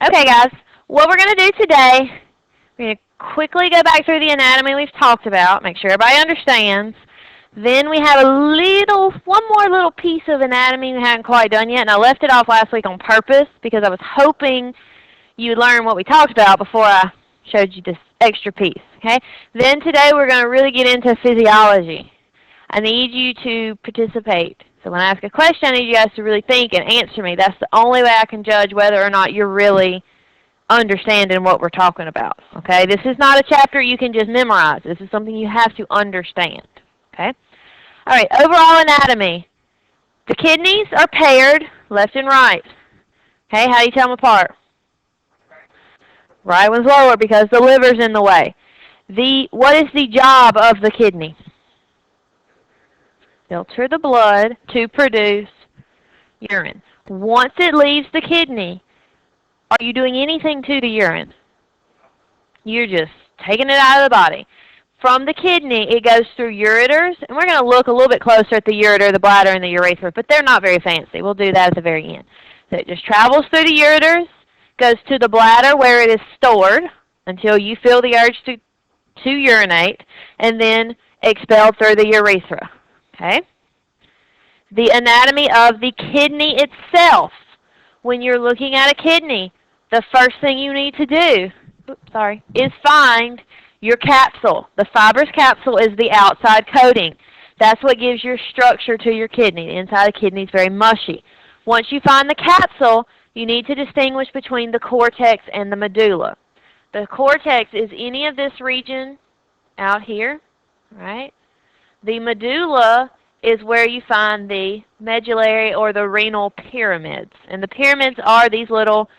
Okay, guys, what we're going to do today, we're going to quickly go back through the anatomy we've talked about, make sure everybody understands. Then we have one more little piece of anatomy we haven't quite done yet, and I left it off last week on purpose because I was hoping you'd learn what we talked about before I showed you this extra piece. Okay? Then today we're going to really get into physiology. I need you to participate. So when I ask a question, I need you guys to really think and answer me. That's the only way I can judge whether or not you're really understanding what we're talking about. Okay? This is not a chapter you can just memorize. This is something you have to understand. Okay? All right, overall anatomy. The kidneys are paired left and right. Okay, how do you tell them apart? Right one's lower because the liver's in the way. What is the job of the kidney? Filter the blood to produce urine. Once it leaves the kidney, are you doing anything to the urine? You're just taking it out of the body. From the kidney, it goes through ureters, and we're going to look a little bit closer at the ureter, the bladder, and the urethra, but they're not very fancy. We'll do that at the very end. So it just travels through the ureters, goes to the bladder where it is stored until you feel the urge to urinate, and then expelled through the urethra. Okay? The anatomy of the kidney itself. When you're looking at a kidney, the first thing you need to do, is find your capsule. The fibrous capsule is the outside coating. That's what gives your structure to your kidney. The inside of the kidney is very mushy. Once you find the capsule, you need to distinguish between the cortex and the medulla. The cortex is any of this region out here, right? The medulla is where you find the medullary or the renal pyramids. And the pyramids are these little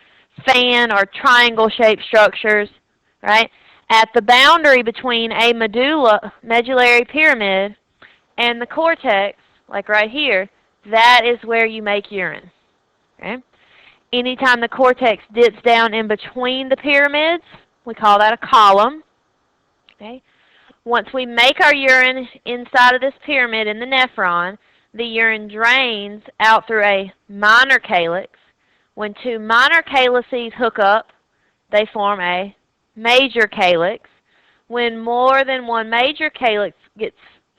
fan or triangle-shaped structures, right? At the boundary between a medullary pyramid and the cortex, like right here, that is where you make urine. Okay? Anytime the cortex dips down in between the pyramids, we call that a column. Okay? Once we make our urine inside of this pyramid in the nephron, the urine drains out through a minor calyx. When two minor calyces hook up, they form a major calyx. When more than one major calyx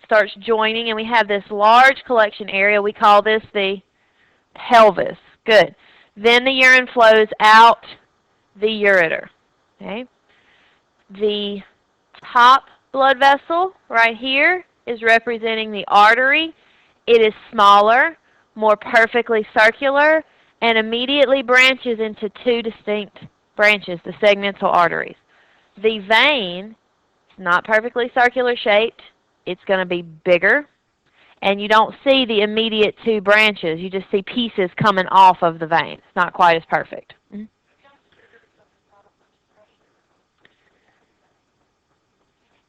starts joining and we have this large collection area, we call this the pelvis. Good. Then the urine flows out the ureter. Okay? The top blood vessel right here is representing the artery. It is smaller, more perfectly circular, and immediately branches into two distinct branches, the segmental arteries. The vein is not perfectly circular shaped. It's going to be bigger, and you don't see the immediate two branches. You just see pieces coming off of the vein. It's not quite as perfect.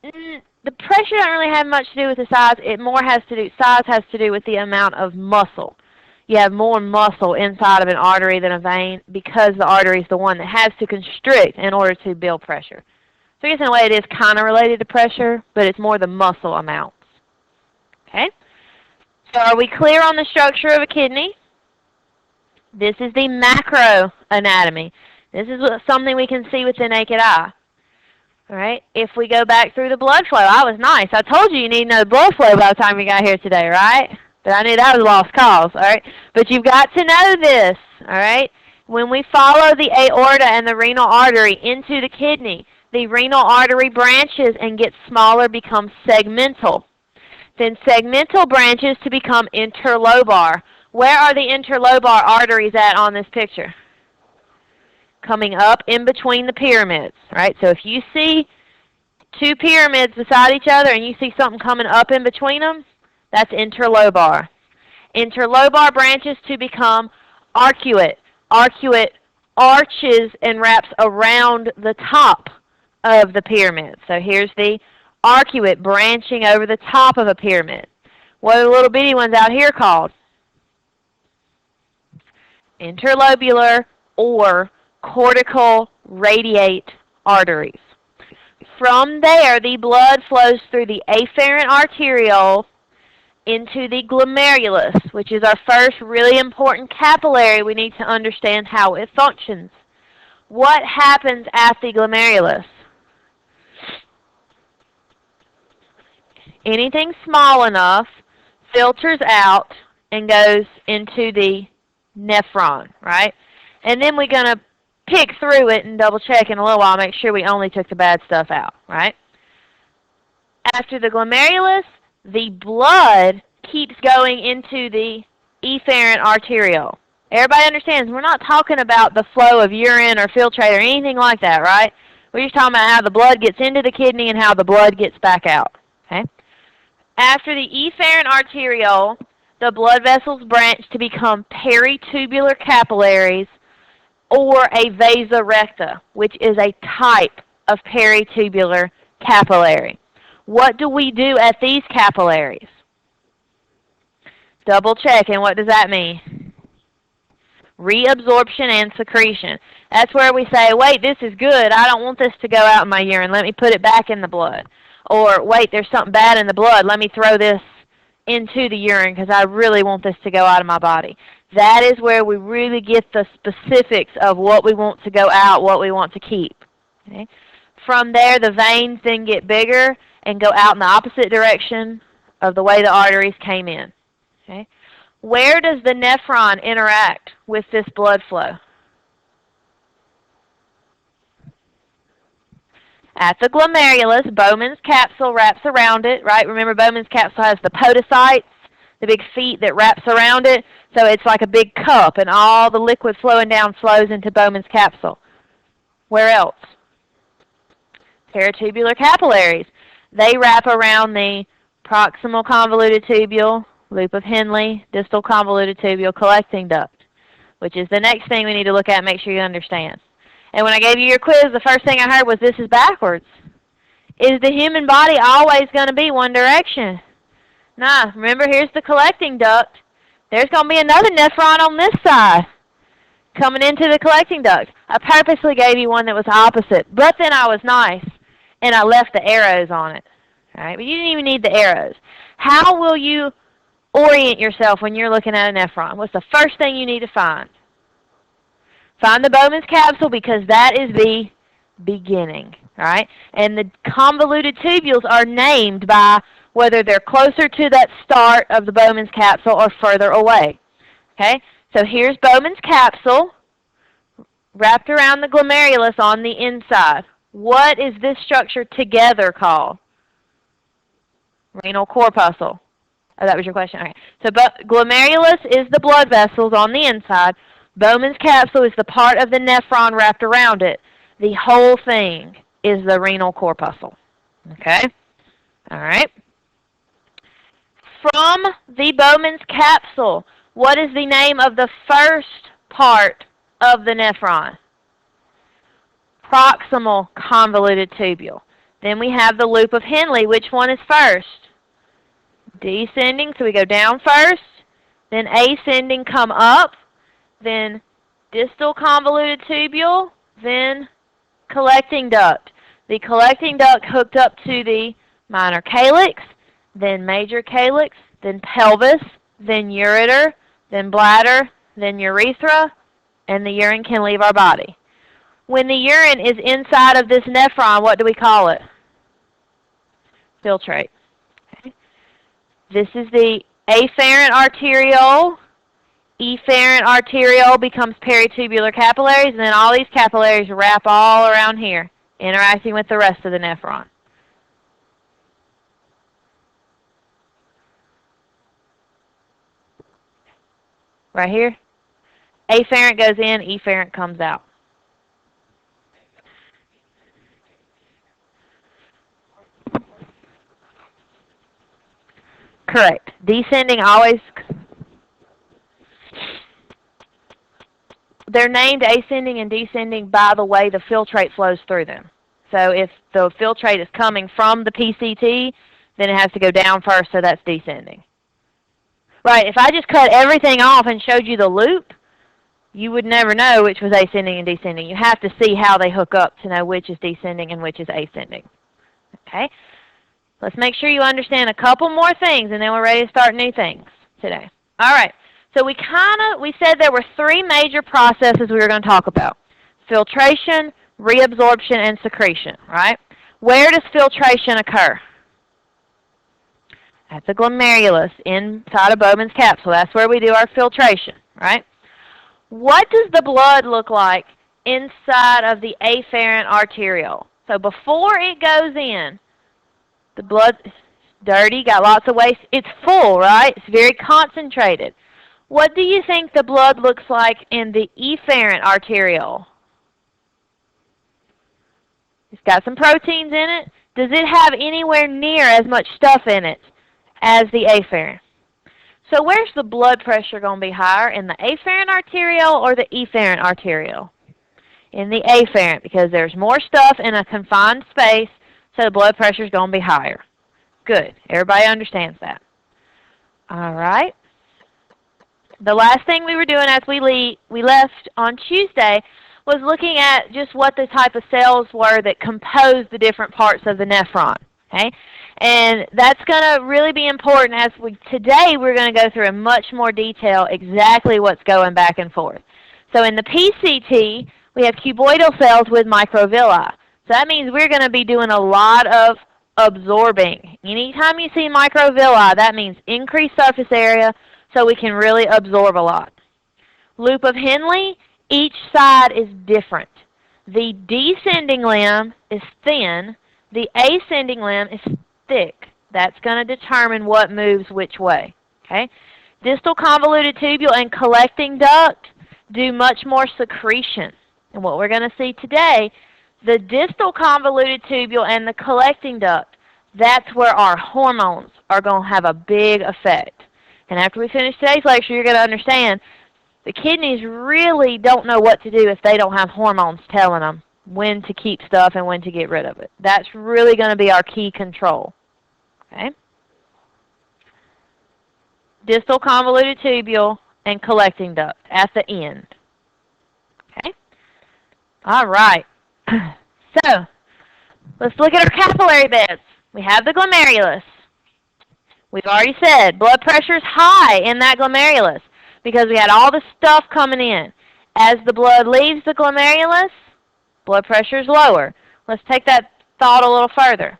The pressure doesn't really have much to do with the size. Size has to do with the amount of muscle. You have more muscle inside of an artery than a vein because the artery is the one that has to constrict in order to build pressure. So I guess in a way it is kind of related to pressure, but it's more the muscle amounts. Okay? So are we clear on the structure of a kidney? This is the macro anatomy. This is something we can see with the naked eye. All right? If we go back through the blood flow, I was nice. I told you need to know the blood flow by the time you got here today, right? But I knew that was a lost cause, all right? But you've got to know this, all right? When we follow the aorta and the renal artery into the kidney, the renal artery branches and gets smaller, becomes segmental. Then segmental branches to become interlobar. Where are the interlobar arteries at on this picture? Coming up in between the pyramids, right? So if you see two pyramids beside each other and you see something coming up in between them, that's interlobar. Interlobar branches to become arcuate. Arcuate arches and wraps around the top of the pyramid. So here's the arcuate branching over the top of a pyramid. What are the little bitty ones out here called? Interlobular or cortical radiate arteries. From there, the blood flows through the afferent arteriole into the glomerulus, which is our first really important capillary. We need to understand how it functions. what happens at the glomerulus? Anything small enough filters out and goes into the nephron, right? And then we're going to pick through it and double check in a little while, make sure we only took the bad stuff out, right? After the glomerulus, the blood keeps going into the efferent arteriole. Everybody understands we're not talking about the flow of urine or filtrate or anything like that, right? We're just talking about how the blood gets into the kidney and how the blood gets back out, okay? After the efferent arteriole, the blood vessels branch to become peritubular capillaries or a vasa recta, which is a type of peritubular capillary. What do we do at these capillaries? Double check, and what does that mean? Reabsorption and secretion. That's where we say, wait, this is good. I don't want this to go out in my urine. Let me put it back in the blood. Or, wait, there's something bad in the blood. Let me throw this into the urine because I really want this to go out of my body. That is where we really get the specifics of what we want to go out, what we want to keep. Okay? From there, the veins then get bigger and go out in the opposite direction of the way the arteries came in. Okay? Where does the nephron interact with this blood flow? At the glomerulus, Bowman's capsule wraps around it, right? Remember, Bowman's capsule has the podocytes, the big feet that wraps around it. So it's like a big cup, and all the liquid flowing down flows into Bowman's capsule. Where else? Peritubular capillaries. They wrap around the proximal convoluted tubule, loop of Henle, distal convoluted tubule, collecting duct, which is the next thing we need to look at and make sure you understand. And when I gave you your quiz, the first thing I heard was, this is backwards. Is the human body always going to be one direction? Nah, remember, here's the collecting duct. There's going to be another nephron on this side coming into the collecting duct. I purposely gave you one that was opposite, but then I was nice, and I left the arrows on it. All right, but you didn't even need the arrows. How will you orient yourself when you're looking at a nephron? What's the first thing you need to find? Find the Bowman's capsule because that is the beginning, right? And the convoluted tubules are named by whether they're closer to that start of the Bowman's capsule or further away. Okay? So here's Bowman's capsule wrapped around the glomerulus on the inside. What is this structure together called? Renal corpuscle. Oh, that was your question. Okay. So glomerulus is the blood vessels on the inside. Bowman's capsule is the part of the nephron wrapped around it. The whole thing is the renal corpuscle. Okay? All right. From the Bowman's capsule, what is the name of the first part of the nephron? Proximal convoluted tubule. Then we have the loop of Henle. Which one is first? Descending, so we go down first. Then ascending, come up. Then distal convoluted tubule. Then collecting duct. The collecting duct hooked up to the minor calyx, then major calyx, then pelvis, then ureter, then bladder, then urethra, and the urine can leave our body. When the urine is inside of this nephron, what do we call it? Filtrate. Okay. This is the afferent arteriole. Efferent arteriole becomes peritubular capillaries, and then all these capillaries wrap all around here, interacting with the rest of the nephron. Right here. Afferent goes in, efferent comes out. Correct. Descending always, they're named ascending and descending by the way the filtrate flows through them. So if the filtrate is coming from the PCT, then it has to go down first, so that's descending. Right, if I just cut everything off and showed you the loop, you would never know which was ascending and descending. You have to see how they hook up to know which is descending and which is ascending. Okay? Let's make sure you understand a couple more things, and then we're ready to start new things today. All right. So we said there were three major processes we were going to talk about. filtration, reabsorption, and secretion, right? Where does filtration occur? At the glomerulus inside of Bowman's capsule. That's where we do our filtration, right? What does the blood look like inside of the afferent arteriole? So before it goes in, the blood is dirty, got lots of waste. It's full, right? It's very concentrated. What do you think the blood looks like in the efferent arteriole? It's got some proteins in it. Does it have anywhere near as much stuff in it as the afferent? So where's the blood pressure going to be higher, in the afferent arteriole or the efferent arteriole? In the afferent, because there's more stuff in a confined space, so the blood pressure is going to be higher. Good. Everybody understands that. All right. The last thing we were doing as we left on Tuesday was looking at just what the type of cells were that compose the different parts of the nephron. Okay? And that's going to really be important as today we're going to go through in much more detail exactly what's going back and forth. So in the PCT, we have cuboidal cells with microvilli. So that means we're going to be doing a lot of absorbing. Anytime you see microvilli, that means increased surface area, so we can really absorb a lot. Loop of Henle, each side is different. The descending limb is thin. The ascending limb is thick. That's going to determine what moves which way. Okay? Distal convoluted tubule and collecting duct do much more secretion. And what we're going to see today, the distal convoluted tubule and the collecting duct, that's where our hormones are going to have a big effect. And after we finish today's lecture, you're going to understand the kidneys really don't know what to do if they don't have hormones telling them when to keep stuff and when to get rid of it. That's really going to be our key control. Okay? Distal convoluted tubule and collecting duct at the end. Okay? All right. So, let's look at our capillary beds. We have the glomerulus. We've already said blood pressure is high in that glomerulus because we had all the stuff coming in. As the blood leaves the glomerulus, blood pressure is lower. Let's take that thought a little further.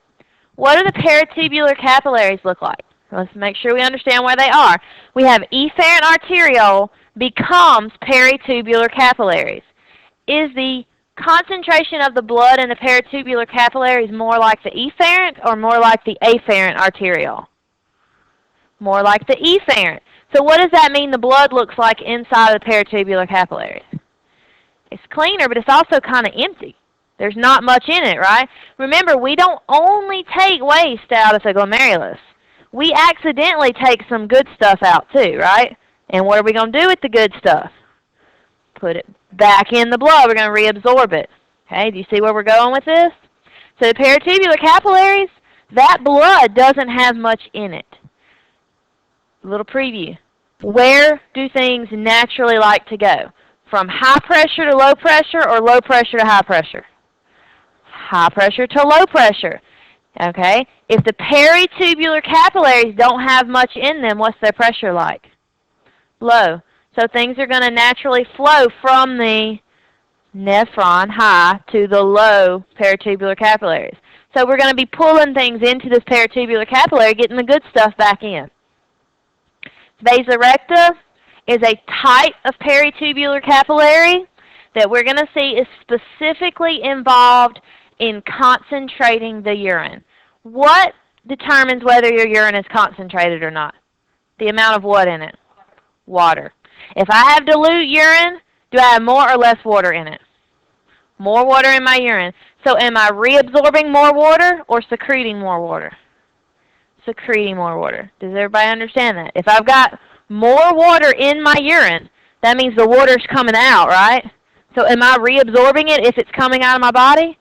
What do the peritubular capillaries look like? Let's make sure we understand where they are. We have efferent arteriole becomes peritubular capillaries. Is the concentration of the blood in the peritubular capillaries more like the efferent or more like the afferent arteriole? More like the efferent. So what does that mean the blood looks like inside of the peritubular capillaries? It's cleaner, but it's also kind of empty. There's not much in it, right? Remember, we don't only take waste out of the glomerulus. We accidentally take some good stuff out too, right? And what are we going to do with the good stuff? Put it back in the blood. We're going to reabsorb it. Okay, do you see where we're going with this? So the peritubular capillaries, that blood doesn't have much in it. A little preview. Where do things naturally like to go? From high pressure to low pressure or low pressure to high pressure? High pressure to low pressure. Okay? If the peritubular capillaries don't have much in them, what's their pressure like? Low. So things are going to naturally flow from the nephron, high, to the low peritubular capillaries. So we're going to be pulling things into this peritubular capillary, getting the good stuff back in. Vasa recta is a type of peritubular capillary that we're going to see is specifically involved in concentrating the urine. What determines whether your urine is concentrated or not? The amount of what in it? Water. If I have dilute urine, do I have more or less water in it? More water in my urine. So am I reabsorbing more water or secreting more water? Secreting more water. Does everybody understand that? If I've got more water in my urine, that means the water's coming out, right? So am I reabsorbing it if it's coming out of my body?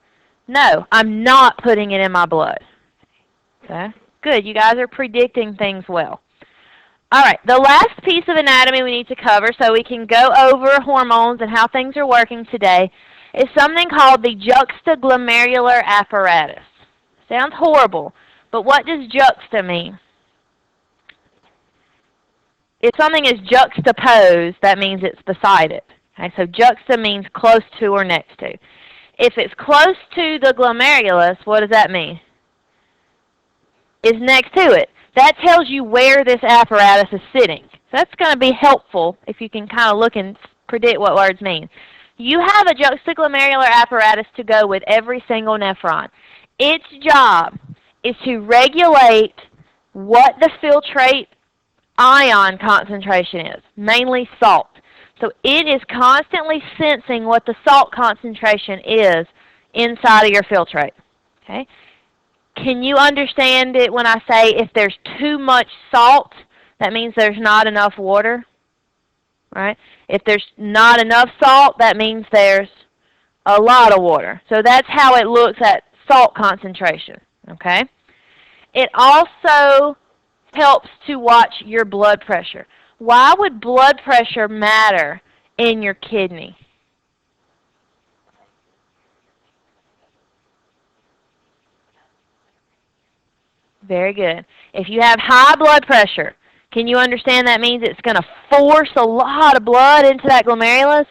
No, I'm not putting it in my blood. Okay? Good. You guys are predicting things well. All right, the last piece of anatomy we need to cover so we can go over hormones and how things are working today is something called the juxtaglomerular apparatus. Sounds horrible, but what does juxta mean? If something is juxtaposed, that means it's beside it. Okay, so juxta means close to or next to. If it's close to the glomerulus, what does that mean? It's next to it. That tells you where this apparatus is sitting. So that's going to be helpful if you can kind of look and predict what words mean. You have a juxtaglomerular apparatus to go with every single nephron. Its job is to regulate what the filtrate ion concentration is, mainly salt. So it is constantly sensing what the salt concentration is inside of your filtrate. Okay? Can you understand it when I say if there's too much salt, that means there's not enough water? Right? If there's not enough salt, that means there's a lot of water. So that's how it looks at salt concentration. Okay? It also helps to watch your blood pressure. Why would blood pressure matter in your kidney? Very good. If you have high blood pressure, can you understand that means it's going to force a lot of blood into that glomerulus?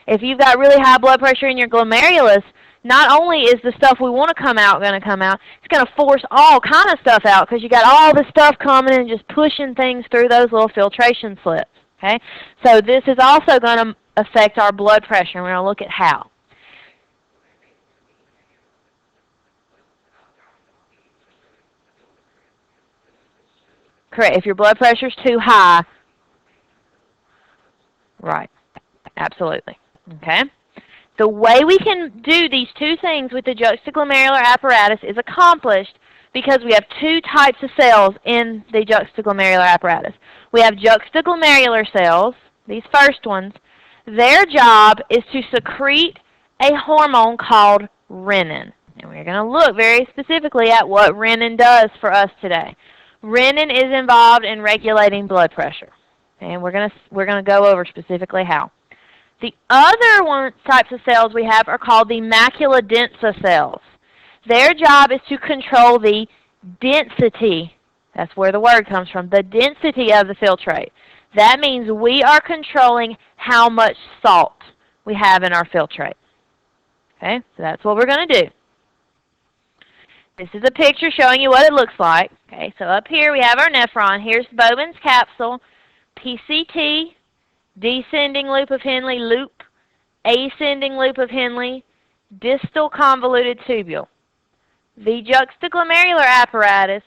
If you've got really high blood pressure in your glomerulus, not only is the stuff we want to come out going to come out, it's going to force all kind of stuff out because you got all the stuff coming and just pushing things through those little filtration slits. Okay? So this is also going to affect our blood pressure, and we're going to look at how. Correct. If your blood pressure is too high, right, absolutely. Okay? The way we can do these two things with the juxtaglomerular apparatus is accomplished because we have two types of cells in the juxtaglomerular apparatus. We have juxtaglomerular cells, these first ones. Their job is to secrete a hormone called renin. And we're going to look very specifically at what renin does for us today. Renin is involved in regulating blood pressure. And we're going to go over specifically how. The other types of cells we have are called the macula densa cells. Their job is to control the density. That's where the word comes from, the density of the filtrate. That means we are controlling how much salt we have in our filtrate. Okay, so that's what we're going to do. This is a picture showing you what it looks like. Okay, so up here we have our nephron. Here's Bowman's capsule, PCT, descending loop of Henle loop, ascending loop of Henle, distal convoluted tubule. The juxtaglomerular apparatus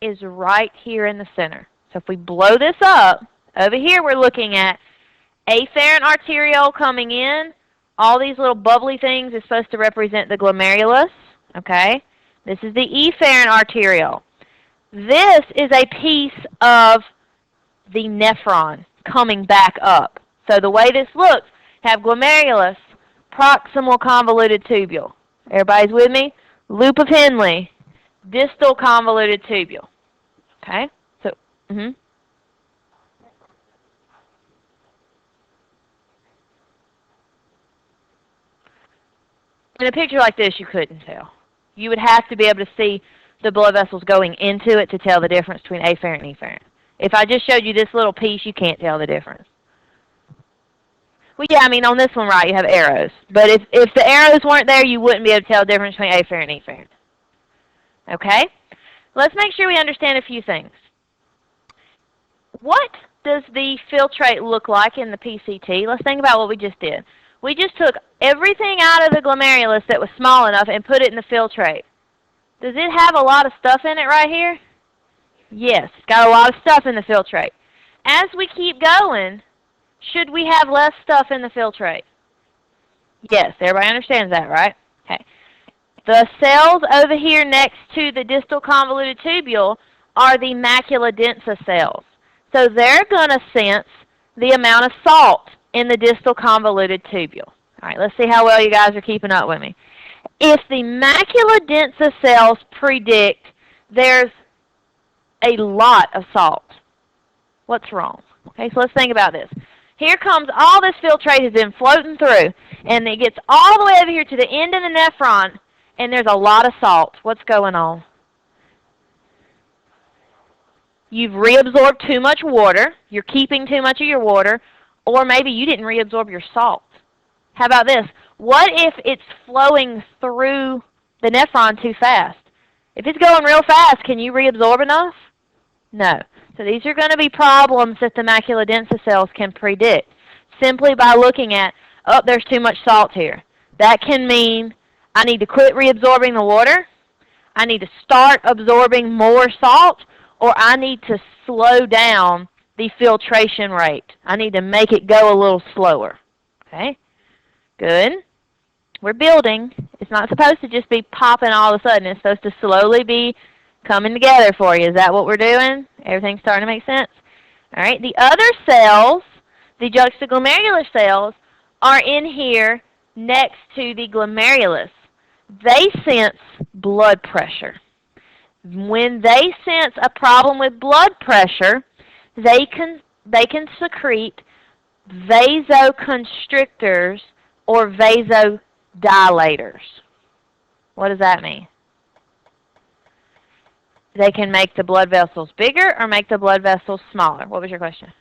is right here in the center. So if we blow this up, over here we're looking at afferent arteriole coming in. All these little bubbly things is supposed to represent the glomerulus. Okay? This is the efferent arteriole. This is a piece of the nephron coming back up. So the way this looks, have glomerulus, proximal convoluted tubule. Everybody's with me? Loop of Henle, distal convoluted tubule. Okay? So, In a picture like this, you couldn't tell. You would have to be able to see the blood vessels going into it to tell the difference between afferent and efferent. If I just showed you this little piece, you can't tell the difference. Well, yeah, I mean, on this one, right, you have arrows. But if the arrows weren't there, you wouldn't be able to tell the difference between afferent and efferent. Okay? Let's make sure we understand a few things. What does the filtrate look like in the PCT? Let's think about what we just did. We just took everything out of the glomerulus that was small enough and put it in the filtrate. Does it have a lot of stuff in it right here? Yes, it's got a lot of stuff in the filtrate. As we keep going, should we have less stuff in the filtrate? Yes, everybody understands that, right? Okay. The cells over here next to the distal convoluted tubule are the macula densa cells. So they're going to sense the amount of salt in the distal convoluted tubule. All right, let's see how well you guys are keeping up with me. If the macula densa cells predict there's a lot of salt, what's wrong? Okay, so let's think about this. Here comes all this filtrate has been floating through, and it gets all the way over here to the end of the nephron, and there's a lot of salt. What's going on? You've reabsorbed too much water. You're keeping too much of your water. Or maybe you didn't reabsorb your salt. How about this? What if it's flowing through the nephron too fast? If it's going real fast, can you reabsorb enough? No. So these are going to be problems that the macula densa cells can predict simply by looking at, oh, there's too much salt here. That can mean I need to quit reabsorbing the water, I need to start absorbing more salt, or I need to slow down the filtration rate. I need to make it go a little slower. Okay? Good. We're building. It's not supposed to just be popping all of a sudden. It's supposed to slowly be coming together for you. Is that what we're doing? Everything's starting to make sense? All right. The other cells, the juxtaglomerular cells, are in here next to the glomerulus. They sense blood pressure. When they sense a problem with blood pressure, they can secrete vasoconstrictors or vasodilators. What does that mean? They can make the blood vessels bigger or make the blood vessels smaller. What was your question?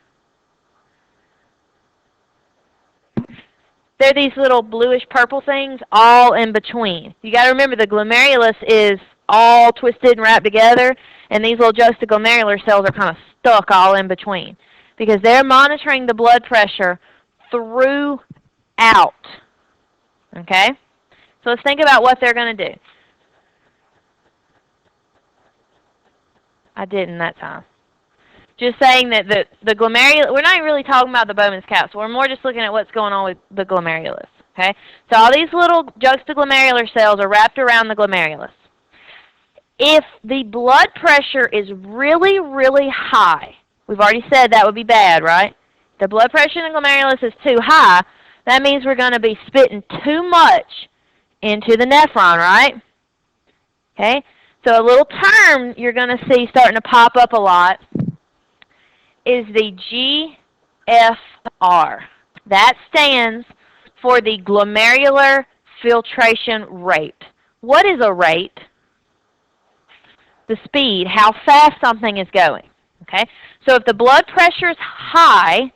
They're these little bluish purple things all in between. You got to remember the glomerulus is all twisted and wrapped together, and these little juxtaglomerular cells are kind of stuck all in between because they're monitoring the blood pressure throughout. Okay? So let's think about what they're going to do. I didn't that time. Just saying that the glomerulus, we're not really talking about the Bowman's capsule. We're more just looking at what's going on with the glomerulus. Okay? So all these little juxtaglomerular cells are wrapped around the glomerulus. If the blood pressure is really, really high, we've already said that would be bad, right? The blood pressure in the glomerulus is too high. That means we're going to be spitting too much into the nephron, right? Okay? So a little term you're going to see starting to pop up a lot is the GFR. That stands for the glomerular filtration rate. What is a rate? The speed, how fast something is going. Okay? So if the blood pressure is high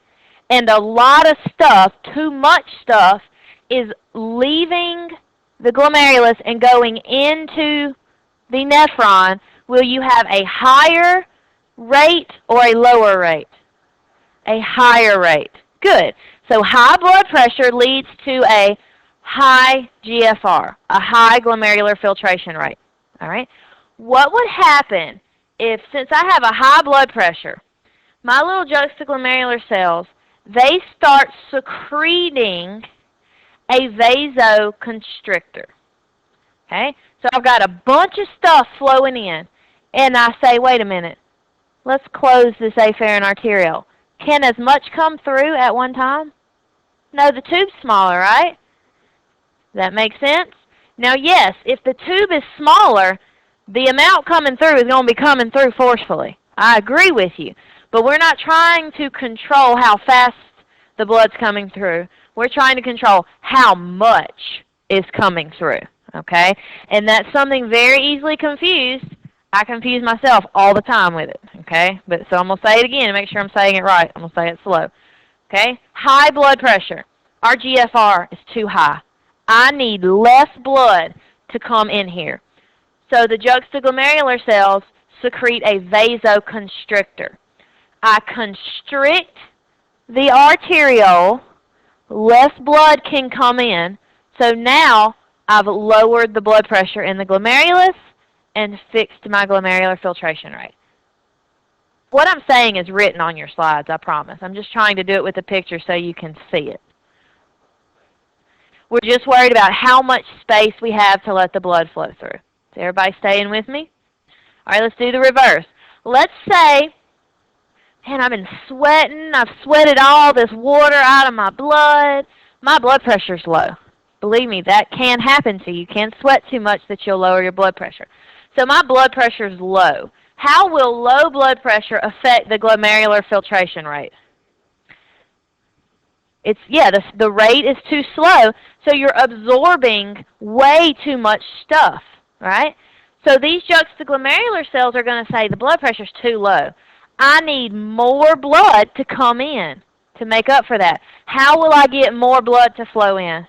and a lot of stuff, too much stuff, is leaving the glomerulus and going into the nephron, will you have a higher rate or a lower rate? A higher rate. Good. So high blood pressure leads to a high GFR, a high glomerular filtration rate. All right? What would happen if, since I have a high blood pressure, my little juxtaglomerular cells, they start secreting a vasoconstrictor? Okay? So I've got a bunch of stuff flowing in, and I say, wait a minute, let's close this afferent arteriole. Can as much come through at one time? No, the tube's smaller, right? That makes sense? Now, yes, if the tube is smaller, the amount coming through is going to be coming through forcefully. I agree with you. But we're not trying to control how fast the blood's coming through. We're trying to control how much is coming through. Okay? And that's something very easily confused. I confuse myself all the time with it. Okay? So I'm going to say it again and make sure I'm saying it right. I'm going to say it slow. Okay? High blood pressure. Our GFR is too high. I need less blood to come in here. So the juxtaglomerular cells secrete a vasoconstrictor. I constrict the arteriole, less blood can come in, so now I've lowered the blood pressure in the glomerulus and fixed my glomerular filtration rate. What I'm saying is written on your slides, I promise. I'm just trying to do it with a picture so you can see it. We're just worried about how much space we have to let the blood flow through. Is everybody staying with me? All right, let's do the reverse. Let's say, man, I've been sweating. I've sweated all this water out of my blood. My blood pressure's low. Believe me, that can happen to you. You can sweat too much that you'll lower your blood pressure. So my blood pressure's low. How will low blood pressure affect the glomerular filtration rate? The rate is too slow, so you're absorbing way too much stuff, right? So these juxtaglomerular cells are going to say the blood pressure's too low. I need more blood to come in. to make up for that. How will I get more blood to flow in?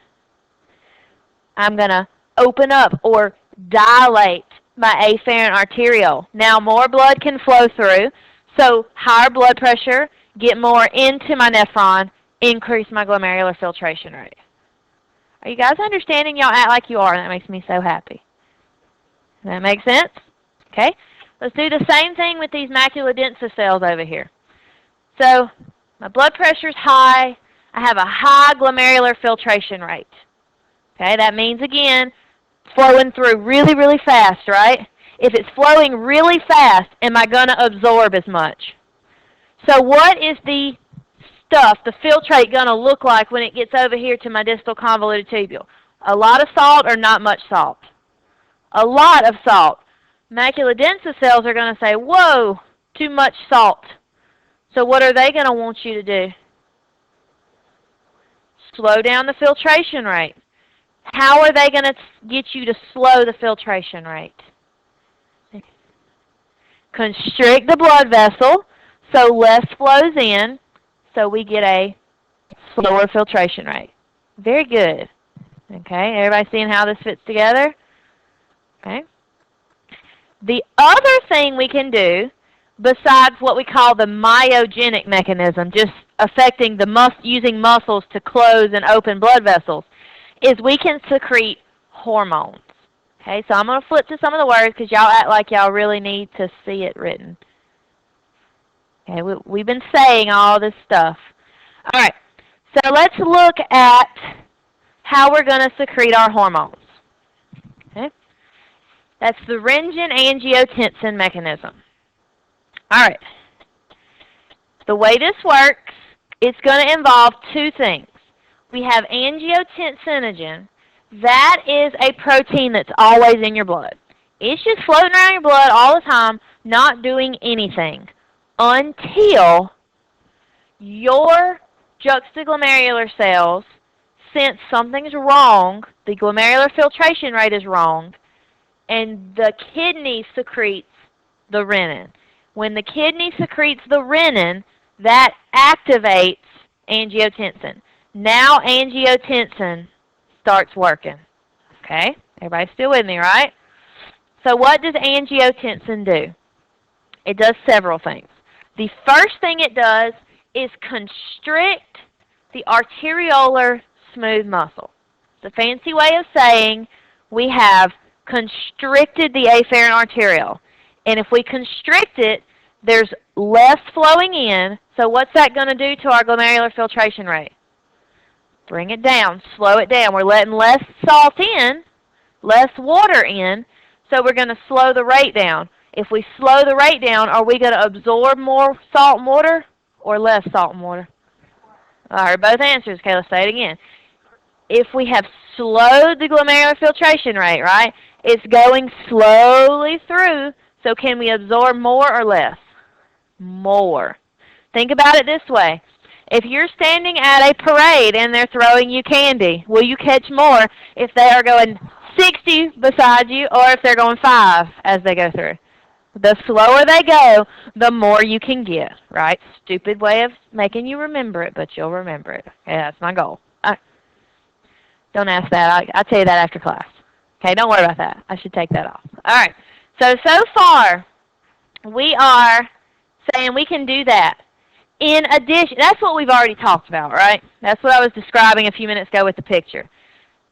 I'm going to open up or dilate my afferent arteriole. Now more blood can flow through, so higher blood pressure, get more into my nephron, increase my glomerular filtration rate. Are you guys understanding? Y'all act like you are, and that makes me so happy. Does that make sense? Okay. Let's do the same thing with these macula densa cells over here. So my blood pressure's high. I have a high glomerular filtration rate. Okay, that means, again, flowing through really, really fast, right? If it's flowing really fast, am I going to absorb as much? So what is the stuff, the filtrate, going to look like when it gets over here to my distal convoluted tubule? A lot of salt or not much salt? A lot of salt. Macula densa cells are going to say, whoa, too much salt. So what are they going to want you to do? Slow down the filtration rate. How are they going to get you to slow the filtration rate? Constrict the blood vessel so less flows in, so we get a slower filtration rate. Very good. Okay, everybody seeing how this fits together? Okay. The other thing we can do, besides what we call the myogenic mechanism, just affecting the using muscles to close and open blood vessels, is we can secrete hormones. Okay, so I'm going to flip to some of the words because y'all act like y'all really need to see it written. Okay, we've been saying all this stuff. All right, so let's look at how we're going to secrete our hormones. Okay, that's the Renin-Angiotensin mechanism. All right, the way this works, it's going to involve two things. We have angiotensinogen. That is a protein that's always in your blood. It's just floating around your blood all the time, not doing anything until your juxtaglomerular cells sense something's wrong, the glomerular filtration rate is wrong, and the kidney secretes the renin. When the kidney secretes the renin, that activates angiotensin. Now angiotensin starts working. Okay? Everybody still with me, right? So what does angiotensin do? It does several things. The first thing it does is constrict the arteriolar smooth muscle. It's a fancy way of saying we have constricted the afferent arteriole. And if we constrict it, there's less flowing in. So what's that going to do to our glomerular filtration rate? Bring it down, slow it down. We're letting less salt in, less water in, so we're going to slow the rate down. If we slow the rate down, are we going to absorb more salt and water or less salt and water? I heard both answers. Okay, let's say it again. If we have slowed the glomerular filtration rate, right, it's going slowly through, so can we absorb more or less? More. Think about it this way. If you're standing at a parade and they're throwing you candy, will you catch more if they are going 60 beside you or if they're going 5 as they go through? The slower they go, the more you can get, right? Stupid way of making you remember it, but you'll remember it. Okay, that's my goal. Don't ask that. I'll tell you that after class. Okay, don't worry about that. I should take that off. All right. So far, we are saying we can do that. In addition, that's what we've already talked about, right? That's what I was describing a few minutes ago with the picture.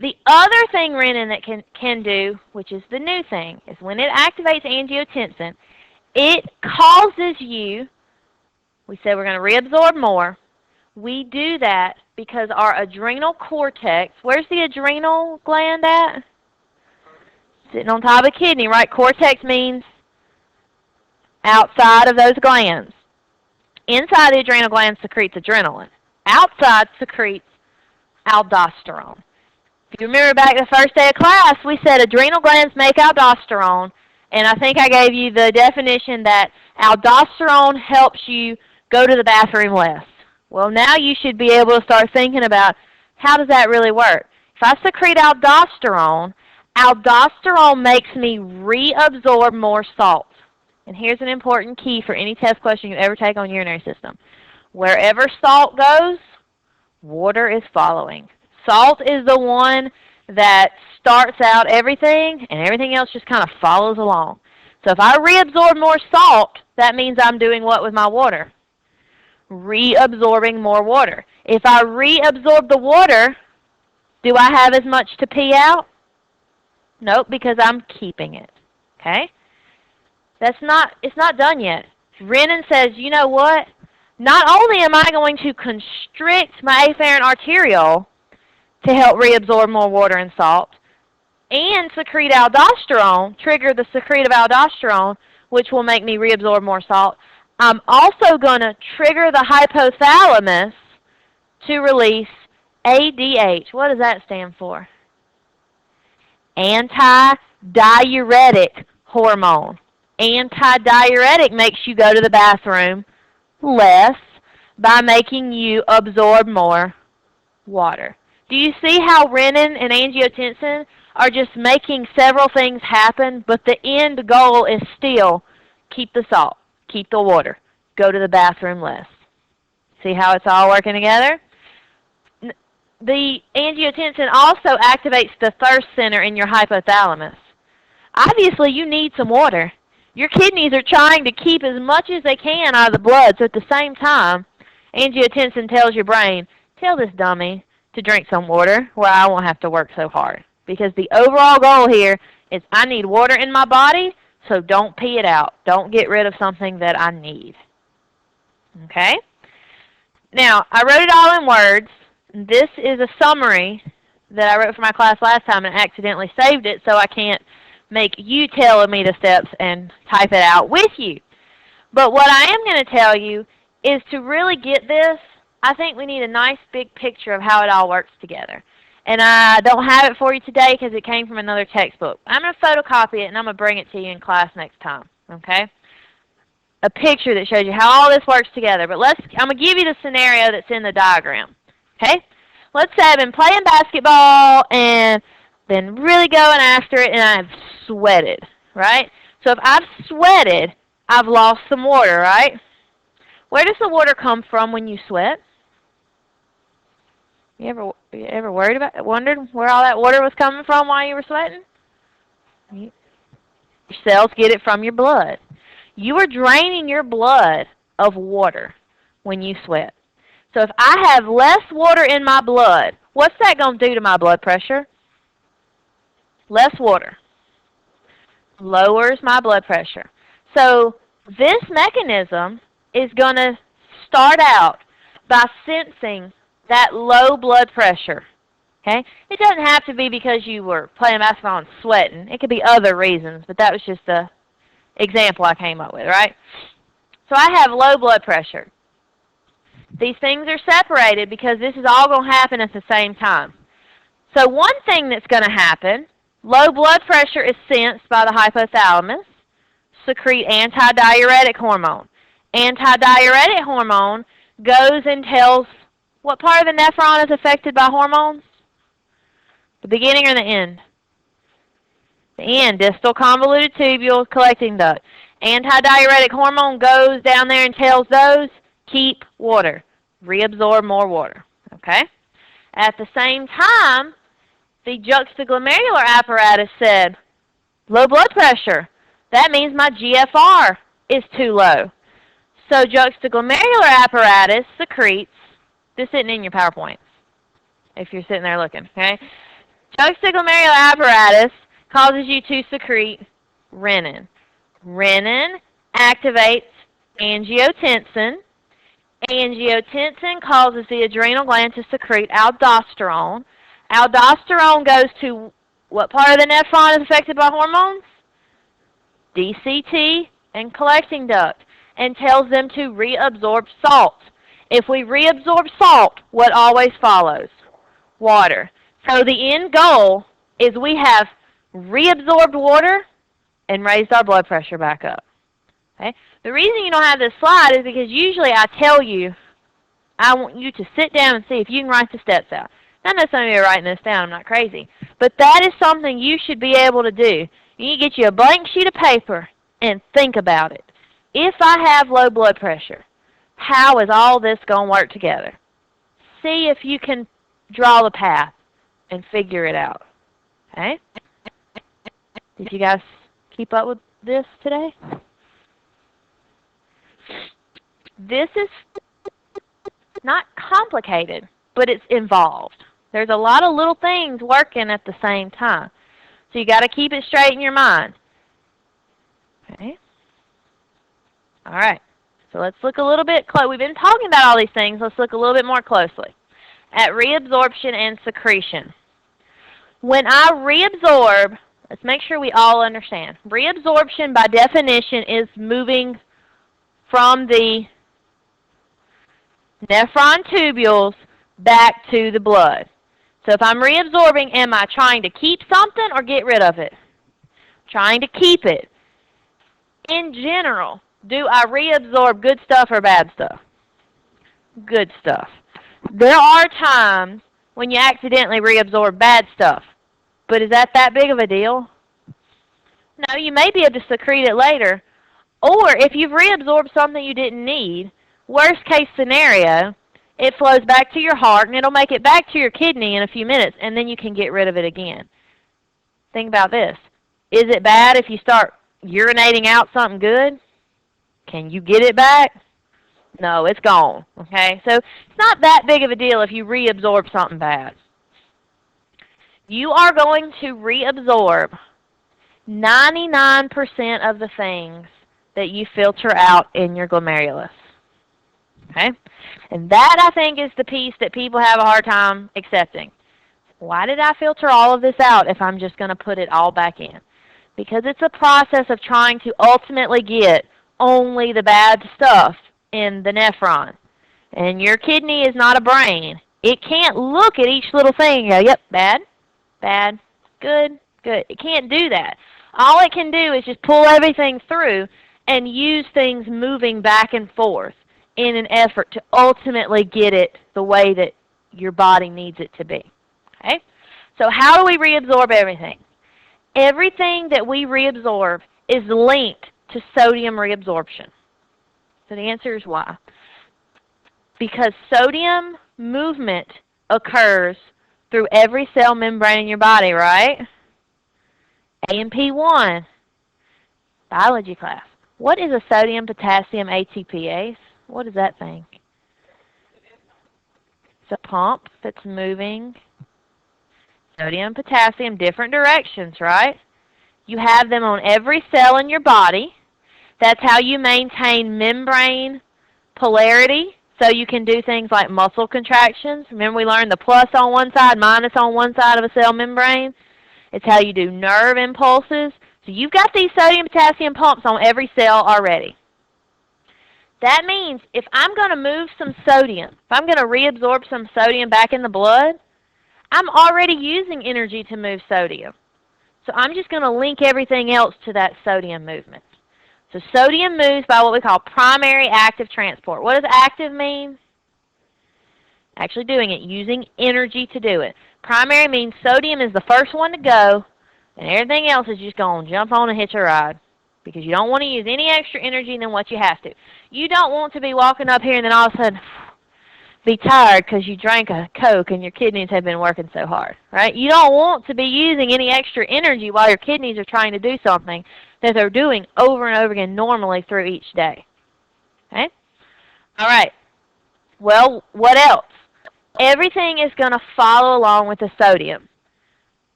The other thing renin that can do, which is the new thing, is when it activates angiotensin, it causes you, we said we're going to reabsorb more. We do that because our adrenal cortex, where's the adrenal gland at? Sitting on top of the kidney, right? Cortex means outside of those glands. Inside the adrenal gland secretes adrenaline. Outside secretes aldosterone. If you remember back the first day of class, we said adrenal glands make aldosterone, and I think I gave you the definition that aldosterone helps you go to the bathroom less. Well, now you should be able to start thinking about how does that really work. If I secrete aldosterone, aldosterone makes me reabsorb more salt. And here's an important key for any test question you ever take on urinary system. Wherever salt goes, water is following. Salt is the one that starts out everything, and everything else just kind of follows along. So if I reabsorb more salt, that means I'm doing what with my water? Reabsorbing more water. If I reabsorb the water, do I have as much to pee out? Nope, because I'm keeping it. Okay? It's not done yet. Renin says, you know what? Not only am I going to constrict my afferent arteriole to help reabsorb more water and salt, and secrete aldosterone, trigger the secrete of aldosterone, which will make me reabsorb more salt, I'm also going to trigger the hypothalamus to release ADH. What does that stand for? Antidiuretic hormone. Antidiuretic makes you go to the bathroom less by making you absorb more water. Do you see how renin and angiotensin are just making several things happen, but the end goal is still keep the salt, keep the water, go to the bathroom less? See how it's all working together? The angiotensin also activates the thirst center in your hypothalamus. Obviously, you need some water. Your kidneys are trying to keep as much as they can out of the blood, so at the same time, angiotensin tells your brain, tell this dummy to drink some water where I won't have to work so hard. Because the overall goal here is I need water in my body, so don't pee it out. Don't get rid of something that I need. Okay? Now, I wrote it all in words. This is a summary that I wrote for my class last time and accidentally saved it, so I can't make you tell me the steps and type it out with you. But what I am going to tell you is to really get this, I think we need a nice big picture of how it all works together. And I don't have it for you today because it came from another textbook. I'm going to photocopy it and I'm going to bring it to you in class next time. Okay? A picture that shows you how all this works together. But I'm going to give you the scenario that's in the diagram. Okay? Let's say I've been playing basketball and been really going after it and I've sweated. Right? So if I've sweated, I've lost some water, right? Where does the water come from when you sweat? You ever wondered where all that water was coming from while you were sweating? Your cells get it from your blood. You are draining your blood of water when you sweat. So if I have less water in my blood, what's that going to do to my blood pressure? Less water lowers my blood pressure. So this mechanism is going to start out by sensing that low blood pressure. Okay? It doesn't have to be because you were playing basketball and sweating. It could be other reasons, but that was just the example I came up with, right? So I have low blood pressure. These things are separated because this is all going to happen at the same time. So one thing that's going to happen, low blood pressure is sensed by the hypothalamus, secrete antidiuretic hormone. Antidiuretic hormone goes and tells what part of the nephron is affected by hormones? The beginning or the end? The end, distal convoluted tubule collecting duct. Antidiuretic hormone goes down there and tells those, keep water, reabsorb more water. Okay? At the same time, the juxtaglomerular apparatus said, low blood pressure. That means my GFR is too low. So juxtaglomerular apparatus secretes, this isn't in your PowerPoint, if you're sitting there looking, okay? Juxtaglomerular apparatus causes you to secrete renin. Renin activates angiotensin. Angiotensin causes the adrenal gland to secrete aldosterone. Aldosterone goes to what part of the nephron is affected by hormones? DCT and collecting duct, and tells them to reabsorb salt. If we reabsorb salt, what always follows? Water. So the end goal is we have reabsorbed water and raised our blood pressure back up. Okay? The reason you don't have this slide is because usually I tell you, I want you to sit down and see if you can write the steps out. Not necessarily writing this down, I'm not crazy. But that is something you should be able to do. You need to get you a blank sheet of paper and think about it. If I have low blood pressure, how is all this going to work together? See if you can draw the path and figure it out. Okay? Did you guys keep up with this today? This is not complicated, but it's involved. There's a lot of little things working at the same time. So you got to keep it straight in your mind. Okay? All right. So let's look a little bit close. We've been talking about all these things. Let's look a little bit more closely at reabsorption and secretion. When I reabsorb, let's make sure we all understand. Reabsorption, by definition, is moving from the nephron tubules back to the blood. So if I'm reabsorbing, am I trying to keep something or get rid of it? Trying to keep it. In general, do I reabsorb good stuff or bad stuff? Good stuff. There are times when you accidentally reabsorb bad stuff, but is that big of a deal? No, you may be able to secrete it later, or if you've reabsorbed something you didn't need, worst case scenario, it flows back to your heart and it'll make it back to your kidney in a few minutes, and then you can get rid of it again. Think about this. Is it bad if you start urinating out something good? Can you get it back? No, it's gone. Okay? So it's not that big of a deal if you reabsorb something bad. You are going to reabsorb 99% of the things that you filter out in your glomerulus. Okay? And that, I think, is the piece that people have a hard time accepting. Why did I filter all of this out if I'm just going to put it all back in? Because it's a process of trying to ultimately get only the bad stuff in the nephron. And your kidney is not a brain. It can't look at each little thing and go, yep, bad, bad, good, good. It can't do that. All it can do is just pull everything through and use things moving back and forth in an effort to ultimately get it the way that your body needs it to be. Okay? So how do we reabsorb everything? Everything that we reabsorb is linked to sodium reabsorption. So the answer is why. Because sodium movement occurs through every cell membrane in your body, right? A&P1, biology class. What is a sodium potassium ATPase? What is that thing? It's a pump that's moving sodium and potassium different directions, right? You have them on every cell in your body. That's how you maintain membrane polarity, so you can do things like muscle contractions. Remember we learned the plus on one side, minus on one side of a cell membrane? It's how you do nerve impulses. So you've got these sodium potassium pumps on every cell already. That means if I'm going to move some sodium, if I'm going to reabsorb some sodium back in the blood, I'm already using energy to move sodium. So I'm just going to link everything else to that sodium movement. So sodium moves by what we call primary active transport. What does active mean? Actually doing it, using energy to do it. Primary means sodium is the first one to go, and everything else is just going to jump on and hitch a ride, because you don't want to use any extra energy than what you have to. You don't want to be walking up here and then all of a sudden be tired because you drank a Coke and your kidneys have been working so hard, right? You don't want to be using any extra energy while your kidneys are trying to do something that they're doing over and over again normally through each day. Okay? All right. Well, what else? Everything is going to follow along with the sodium.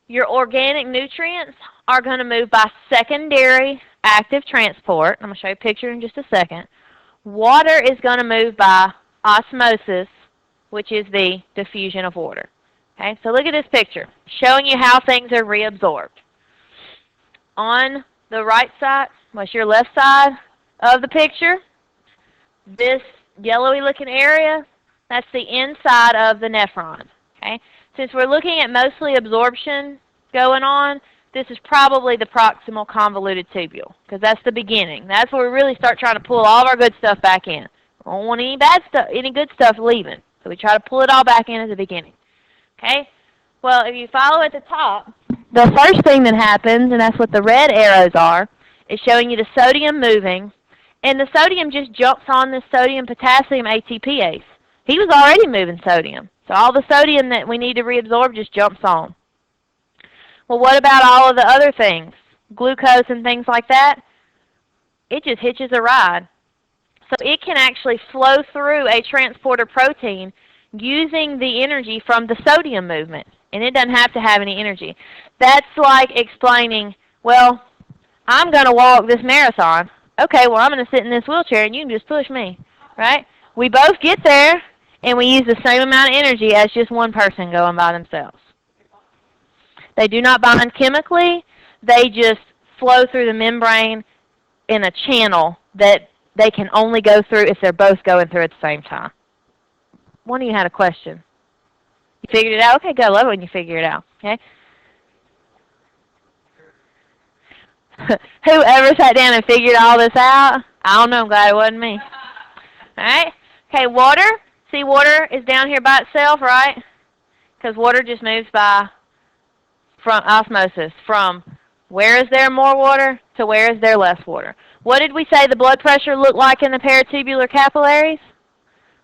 Your organic nutrients are going to move by secondary active transport. I'm going to show you a picture in just a second. Water is going to move by osmosis, which is the diffusion of water. Okay, so look at this picture, showing you how things are reabsorbed. On the right side, what's your left side of the picture? This yellowy looking area, that's the inside of the nephron. Okay, since we're looking at mostly absorption going on, this is probably the proximal convoluted tubule, because that's the beginning. That's where we really start trying to pull all of our good stuff back in. We don't want any bad stuff, any good stuff leaving. So we try to pull it all back in at the beginning. Okay? Well, if you follow at the top, the first thing that happens, and that's what the red arrows are, is showing you the sodium moving, And the sodium just jumps on this sodium-potassium ATPase. He was already moving sodium. So all the sodium that we need to reabsorb just jumps on. Well, what about all of the other things? Glucose and things like that? It just hitches a ride. So it can actually flow through a transporter protein using the energy from the sodium movement. And it doesn't have to have any energy. That's like explaining, well, I'm going to walk this marathon. Okay, well, I'm going to sit in this wheelchair and you can just push me, right? We both get there and we use the same amount of energy as just one person going by themselves. They do not bind chemically. They just flow through the membrane in a channel that they can only go through if they're both going through at the same time. One of you had a question. You figured it out? Okay, good. I love it when you figure it out. Okay. Whoever sat down and figured all this out, I don't know. I'm glad it wasn't me. All right. Okay, water. See, water is down here by itself, right? Because water just moves by from osmosis, from where is there more water to where is there less water. What did we say the blood pressure looked like in the peritubular capillaries?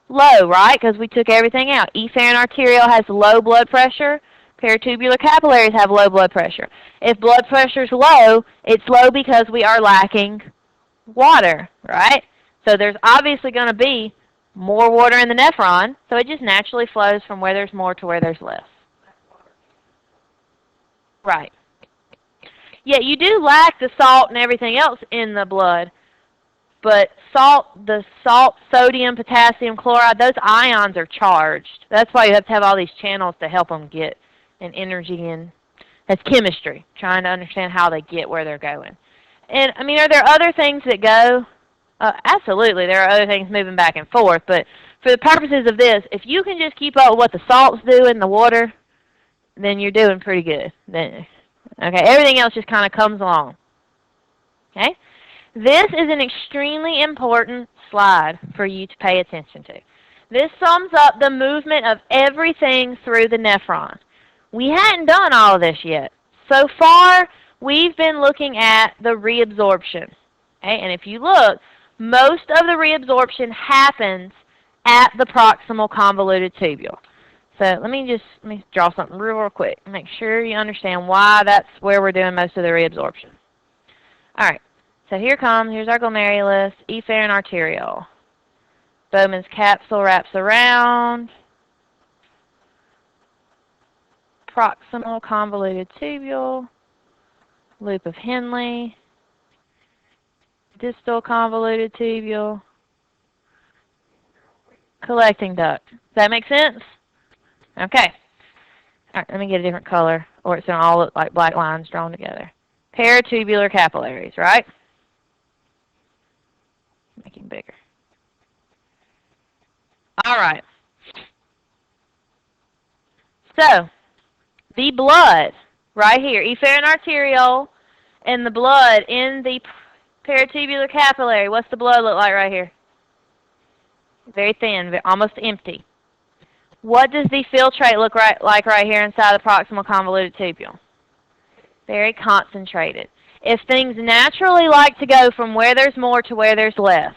Low, right? Because we took everything out. Efferent arterial has low blood pressure. Peritubular capillaries have low blood pressure. If blood pressure is low, it's low because we are lacking water, right? So there's obviously going to be more water in the nephron, so it just naturally flows from where there's more to where there's less. Right. Yeah, you do lack the salt and everything else in the blood, but the salt, sodium, potassium, chloride, those ions are charged. That's why you have to have all these channels to help them get an energy in. That's chemistry, trying to understand how they get where they're going. And, I mean, are there other things that go? Absolutely, there are other things moving back and forth, but for the purposes of this, if you can just keep up with what the salts do in the water, then you're doing pretty good. Okay, everything else just kind of comes along. Okay? This is an extremely important slide for you to pay attention to. This sums up the movement of everything through the nephron. We hadn't done all of this yet. So far, we've been looking at the reabsorption. Okay? And if you look, most of the reabsorption happens at the proximal convoluted tubule. So let me draw something real quick. Make sure you understand why that's where we're doing most of the reabsorption. All right. So here's our glomerulus, efferent arteriole. Bowman's capsule wraps around. Proximal convoluted tubule. Loop of Henle. Distal convoluted tubule. Collecting duct. Does that make sense? Okay. All right, let me get a different color, or it's going to all look like black lines drawn together. Peritubular capillaries, right? Make it bigger. All right. So, the blood, right here, efferent arteriole, and the blood in the peritubular capillary. What's the blood look like right here? Very thin, almost empty. What does the filtrate look like right here inside the proximal convoluted tubule? Very concentrated. If things naturally like to go from where there's more to where there's less,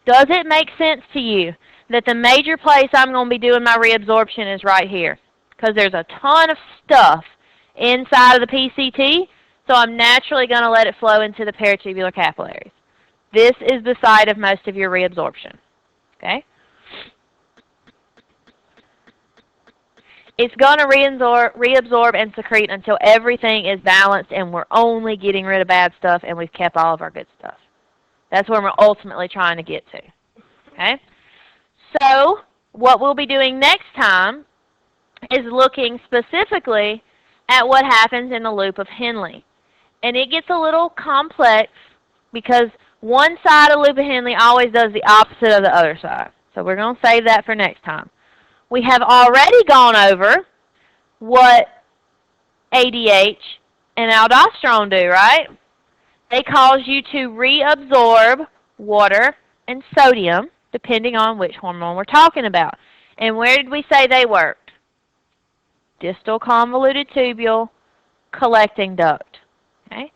does it make sense to you that the major place I'm going to be doing my reabsorption is right here? Because there's a ton of stuff inside of the PCT, so I'm naturally going to let it flow into the peritubular capillaries. This is the site of most of your reabsorption. Okay? It's going to reabsorb and secrete until everything is balanced and we're only getting rid of bad stuff and we've kept all of our good stuff. That's where we're ultimately trying to get to. Okay? So, what we'll be doing next time is looking specifically at what happens in the loop of Henle. And it gets a little complex because one side of the loop of Henle always does the opposite of the other side. So we're going to save that for next time. We have already gone over what ADH and aldosterone do, right? They cause you to reabsorb water and sodium, depending on which hormone we're talking about. And where did we say they worked? Distal convoluted tubule, collecting duct. Okay?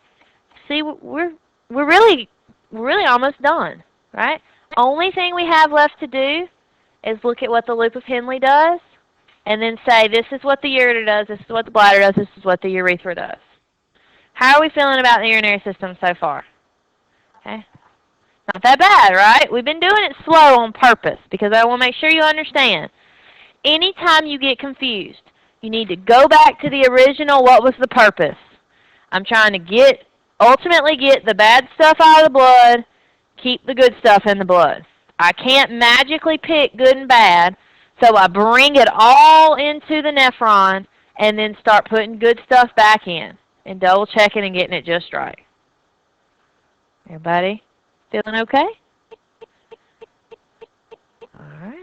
See, we're really almost done. right? Only thing we have left to do is look at what the loop of Henle does and then say this is what the ureter does, this is what the bladder does, this is what the urethra does. How are we feeling about the urinary system so far? Okay. Not that bad, right? We've been doing it slow on purpose because I want to make sure you understand. Anytime you get confused, you need to go back to the original, what was the purpose? I'm trying to ultimately get the bad stuff out of the blood, keep the good stuff in the blood. I can't magically pick good and bad, so I bring it all into the nephron and then start putting good stuff back in and double checking and getting it just right. Everybody feeling okay? All right.